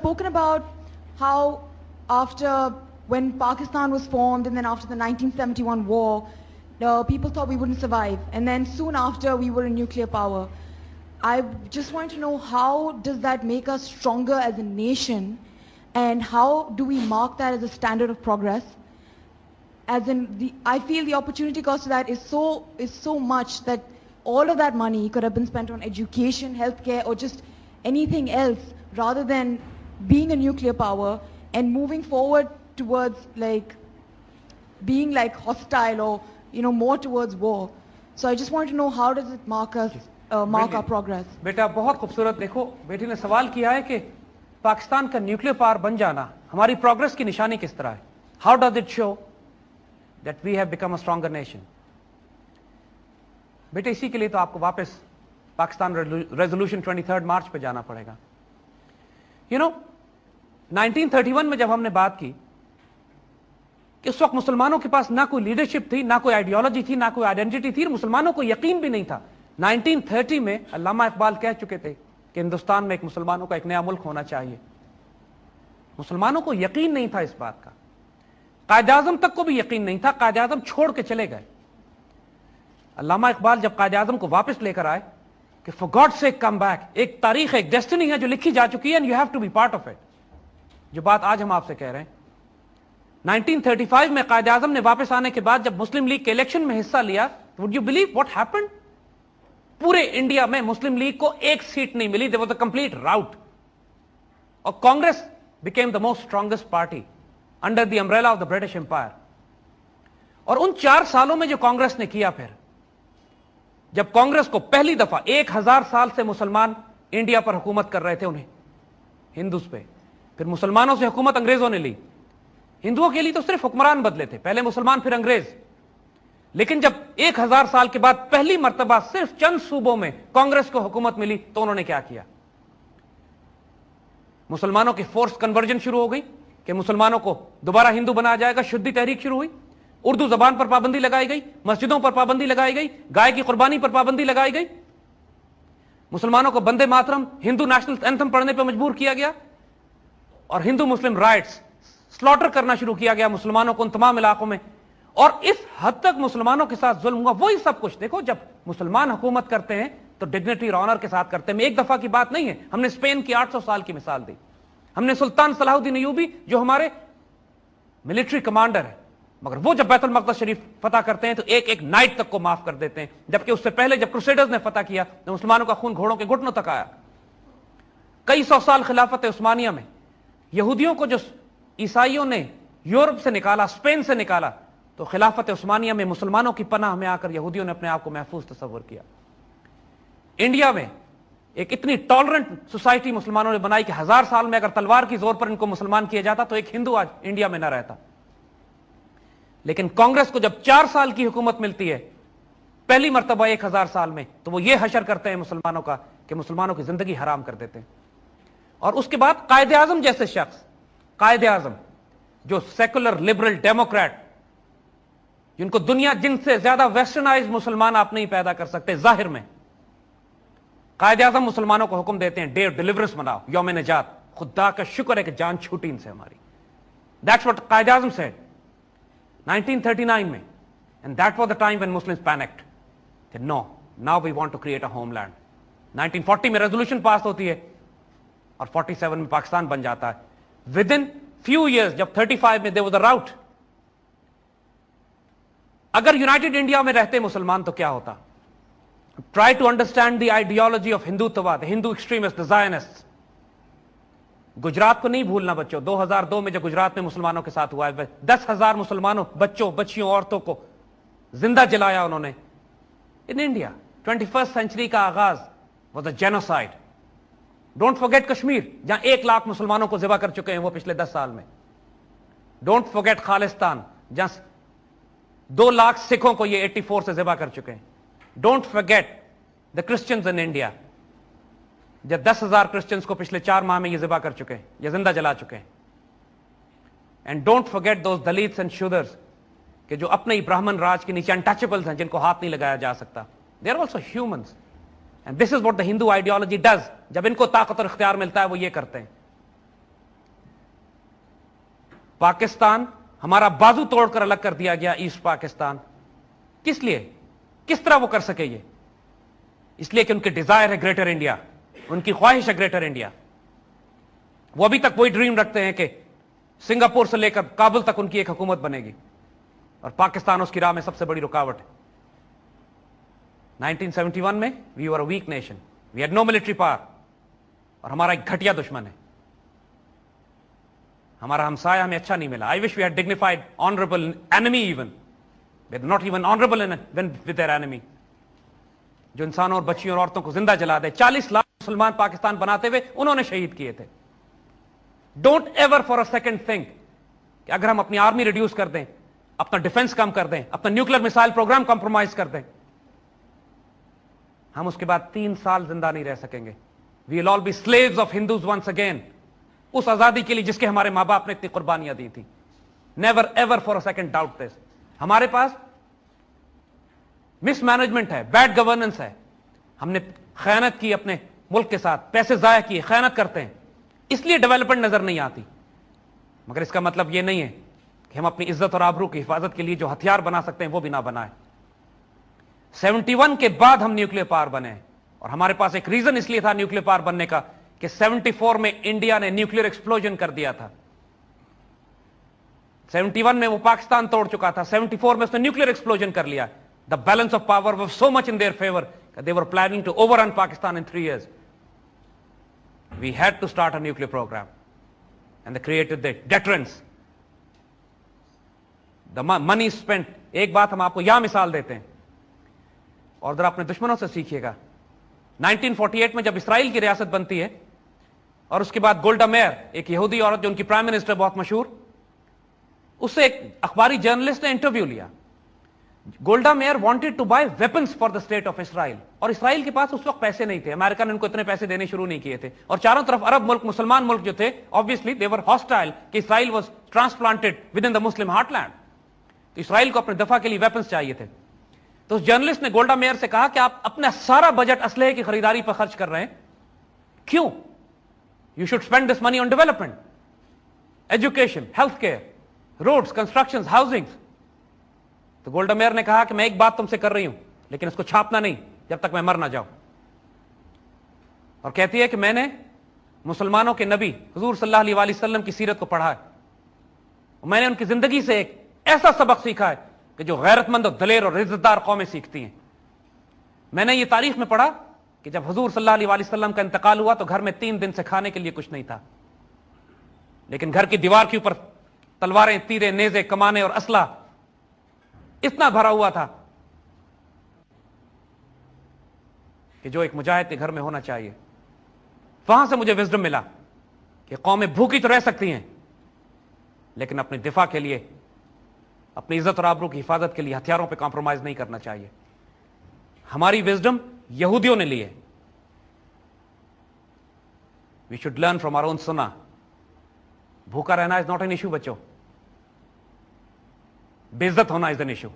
spoken about how after when Pakistan was formed and then after the 1971 war, people thought we wouldn't survive. And then soon after, we were a nuclear power. I just want to know, how does that make us stronger as a nation? And how do we mark that as a standard of progress? As in, I feel the opportunity cost of that is so much that all of that money could have been spent on education, healthcare, or just anything else, rather than being a nuclear power and moving forward towards like being like hostile or more towards war. So I just want to know, how does it mark us, mark our progress? बेटा बहुत खूबसूरत, देखो बेटी ने सवाल किया है कि पाकिस्तान का न्यूक्लियर पावर बन जाना हमारी प्रोग्रेस की निशानी किस तरह है. How does it show that we have become a stronger nation? बेटे इसी के लिए तो आपको वापस पाकिस्तान रेजोल्यूशन 23 मार्च पे जाना पड़ेगा. 1931 में जब हमने बात की कि उस वक्त मुसलमानों के पास ना कोई लीडरशिप थी, ना कोई आइडियोलॉजी थी, ना कोई आइडेंटिटी थी, मुसलमानों को यकीन भी नहीं था. 1930 में अल्लामा इकबाल कह चुके थे कि हिंदुस्तान में एक मुसलमानों का एक नया मुल्क होना चाहिए. मुसलमानों को यकीन नहीं था इस बात का. कायद आजम तक को भी यकीन नहीं था. कायद आजम छोड़ के चले गए. अल्लामा इकबाल जब कायद आजम को वापस लेकर आए कि for God sake come back, एक तारीख, एक डेस्टिनी है जो लिखी जा चुकी है and you have to be part of it. जो बात आज हम आपसे कह रहे हैं, 1935 में कायद आजम ने वापस आने के बाद जब मुस्लिम लीग के इलेक्शन में हिस्सा लिया, would you believe what happened? पूरे इंडिया में मुस्लिम लीग को एक सीट नहीं मिली. There was a complete rout. और Congress became the most strongest party under the umbrella of the British Empire. और उन 4 सालों में जो कांग्रेस ने किया, फिर जब कांग्रेस को पहली दफा 1000 साल से मुसलमान इंडिया पर हुकूमत कर रहे थे, उन्हें हिंदूज पे, फिर मुसलमानों से हुकूमत अंग्रेजों ने ली. हिंदुओं के लिए तो सिर्फ हुक्मरान बदले थे, पहले मुसलमान फिर अंग्रेज. लेकिन जब 1000 साल के बाद पहली मर्तबा सिर्फ चंद सूबों में कांग्रेस को हुकूमत मिली, तो उन्होंने क्या किया? मुसलमानों की फोर्स कन्वर्जन शुरू हो गई कि मुसलमानों को दोबारा हिंदू बनाया जाएगा. शुद्धि तहरीक शुरू हुई. उर्दू जबान पर पाबंदी लगाई गई, मस्जिदों पर पाबंदी लगाई गई, गाय की कुर्बानी पर पाबंदी लगाई गई. मुसलमानों को वंदे मातरम, हिंदू नेशनल एंथम पढ़ने पर मजबूर किया गया. और हिंदू मुस्लिम राइट्स स्लॉटर करना शुरू किया गया मुसलमानों को उन तमाम इलाकों में. और इस हद तक मुसलमानों के साथ जुल्म हुआ. वही सब कुछ देखो, जब मुसलमान हुकूमत करते हैं तो डिग्निटी और ऑनर के साथ करते हैं. एक दफा की बात नहीं है. हमने स्पेन की 800 साल की मिसाल दी. हमने सुल्तान सलाहुद्दीन अय्यूबी, जो हमारे मिलिट्री कमांडर है, मगर वो जब बैतुल मक़दस शरीफ फतह करते हैं तो एक एक नाइट तक को माफ कर देते हैं. जबकि उससे पहले जब क्रूसेडर्स ने फतह किया तो मुसलमानों का खून घोड़ों के घुटनों तक आया. कई सौ साल खिलाफत उस्मानिया में यहूदियों को जो ईसाइयों ने यूरोप से निकाला, स्पेन से निकाला, तो खिलाफत उस्मानिया में मुसलमानों की पनाह में आकर यहूदियों ने अपने आप को महफूज तस्वर किया. इंडिया में एक इतनी टॉलरेंट सोसाइटी मुसलमानों ने बनाई कि 1000 साल में अगर तलवार की जोर पर इनको मुसलमान किया जाता तो एक हिंदू आज इंडिया में न रहता. लेकिन कांग्रेस को जब 4 साल की हुकूमत मिलती है, पहली मर्तबा 1000 साल में, तो वो ये हशर करते हैं मुसलमानों का कि मुसलमानों की जिंदगी हराम कर देते हैं. और उसके बाद कायद आजम जैसे शख्स, कायद आजम जो सेकुलर लिबरल डेमोक्रेट, जिनको दुनिया, जिनसे ज्यादा वेस्टर्नाइज मुसलमान आप नहीं पैदा कर सकते जाहिर में, कायद आजम मुसलमानों को हुक्म देते हैं डे ऑफ डिलीवरेंस मनाओ, यौम निजात. खुदा का शुक्र है कि जान छूटी इनसे हमारी. That's what Quaid Azam said 1939 में. And that was the time when Muslims panicked. No, now we want to create a homeland. 1940 में रेजोल्यूशन पास होती है और 47 में पाकिस्तान बन जाता है. विद इन फ्यू ईयर्स, जब 35 में देयर वाज अ राउट. अगर यूनाइटेड इंडिया में रहते मुसलमान तो क्या होता? Try to understand the ideology of Hindutva, the Hindu extremist, the Zionist. Gujarat को नहीं भूलना बच्चों. 2002 में जब गुजरात में मुसलमानों के साथ हुआ है, 10,000 मुसलमानों, बच्चों, बच्चियों, औरतों को जिंदा जलाया उन्होंने. इन इंडिया 21st सेंचुरी का आगाज was a genocide. Don't forget Kashmir, जहां 1 लाख मुसलमानों को ज़िबा कर चुके हैं वो पिछले 10 साल में. डोंट फॉरगेट खालिस्तान, जहां 2 लाख सिखों को ये 84 से ज़िबा कर चुके हैं. Don't forget the Christians in India, जब 10,000 क्रिश्चियंस को पिछले 4 माह में ये ज़िबा कर चुके हैं, ये जिंदा जला चुके हैं. And don't forget those Dalits and Shudras कि जो अपने ही ब्राह्मण राज के नीचे अनटचेबल्स हैं, जिनको हाथ नहीं लगाया जा सकता. They are also humans. And this is what the Hindu ideology does. जब इनको ताकत और इख्तियार मिलता है वो ये करते हैं. पाकिस्तान हमारा बाजू तोड़कर अलग कर दिया गया, ईस्ट पाकिस्तान। किस लिए, किस तरह वो कर सके ये? इसलिए कि उनके डिजायर है ग्रेटर इंडिया, उनकी ख्वाहिश है ग्रेटर इंडिया। वो अभी तक वही ड्रीम रखते हैं कि सिंगापुर से लेकर काबुल तक उनकी एक हुकूमत बनेगी, और पाकिस्तान उसकी राह में सबसे बड़ी रुकावट है। 1971 में we were a weak nation, we had no military power, और हमारा एक घटिया दुश्मन है, हमारा हमसाया हमें अच्छा नहीं मिला। I wish we had dignified honourable enemy, even not even honourable with their enemy, जो इंसानों और बच्चियों और औरतों को जिंदा जला दे। 40 लाख मुसलमान पाकिस्तान बनाते हुए उन्होंने शहीद किए थे। Don't ever for a second think कि अगर हम अपनी आर्मी रिड्यूस कर दें, अपना डिफेंस कम कर दें, अपना न्यूक्लियर मिसाइल प्रोग्राम कंप्रोमाइज कर दें, हम उसके बाद 3 साल जिंदा नहीं रह सकेंगे। We will all be slaves of Hindus once again, उस आजादी के लिए जिसके हमारे मां बाप ने इतनी कुर्बानियां दी थी। Never ever for a second doubt this. हमारे पास मिसमैनेजमेंट है, बैड गवर्नेंस है, हमने खयानत की अपने मुल्क के साथ, पैसे जाया किए, खयानत करते हैं, इसलिए डेवलपमेंट नजर नहीं आती। मगर इसका मतलब यह नहीं है कि हम अपनी इज्जत और आबरू की हिफाजत के लिए जो हथियार बना सकते हैं वो भी ना बनाए। 71 के बाद हम न्यूक्लियर पावर बने, और हमारे पास एक रीजन इसलिए था न्यूक्लियर पावर बनने का कि 74 में इंडिया ने न्यूक्लियर एक्सप्लोजन कर दिया था। 71 में वो पाकिस्तान तोड़ चुका था, 74 में उसने न्यूक्लियर एक्सप्लोजन कर लिया। The balance of power was so much in their favour that they were planning to overrun Pakistan in 3 years. We had to start a nuclear program, and they created the deterrence. The money spent. एक बात हम आपको यहां मिसाल देते हैं, और जरा अपने दुश्मनों से सीखिएगा। 1948 में जब इसराइल की रियासत बनती है, और उसके बाद गोल्डा मेयर, एक यहूदी औरत जो उनकी प्राइम मिनिस्टर बहुत मशहूर, उससे एक अखबारी जर्नलिस्ट ने इंटरव्यू लिया। Golda Meir wanted to buy weapons for the state of Israel, और इसराइल के पास उस वक्त पैसे नहीं थे, अमेरिका ने उनको इतने पैसे देने शुरू नहीं किए थे, और चारों तरफ अरब मुल्क, मुसलमान मुल्क जो थे, ऑब्वियसली दे वर हॉस्टाइल कि Israel was transplanted with in the Muslim heartland, तो इसराइल को अपने दफा के लिए वेपन्स चाहिए थे। तो उस जर्नलिस्ट ने गोल्डा मेयर से कहा कि आप अपना सारा बजट असलहे की खरीदारी पर खर्च कर रहे हैं, क्यों? You should spend this money on development, education, health care, roads, construction, housing. तो गोल्डा मेयर ने कहा कि मैं एक बात तुमसे कर रही हूं, लेकिन इसको छापना नहीं जब तक मैं मर ना जाऊं। और कहती है कि मैंने मुसलमानों के नबी हुजूर सल्लल्लाहु अलैहि वसल्लम की सीरत को पढ़ा है, और मैंने उनकी जिंदगी से एक ऐसा सबक सीखा है कि जो गैरतमंद और दलेर और इज्जतदार कौमें सीखती हैं। मैंने ये तारीख में पढ़ा कि जब हुजूर सल्लल्लाहु अलैहि वसल्लम का इंतकाल हुआ तो घर में 3 दिन से खाने के लिए कुछ नहीं था, लेकिन घर की दीवार के ऊपर तलवारें, तीरे, नेजे, कमाने और असला इतना भरा हुआ था कि जो एक मुजाहिद के घर में होना चाहिए। वहां से मुझे विजडम मिला कि कौमें भूखी तो रह सकती हैं, लेकिन अपने दिफा के लिए, अपनी इज्जत और आबरू की हिफाजत के लिए हथियारों पे कॉम्प्रोमाइज नहीं करना चाहिए। हमारी विजडम यहूदियों ने ली है। We should learn from our own सुन्ना। भूखा रहना इज नॉट एन इशू बच्चों, बेइज्जत होना इज एन इशू।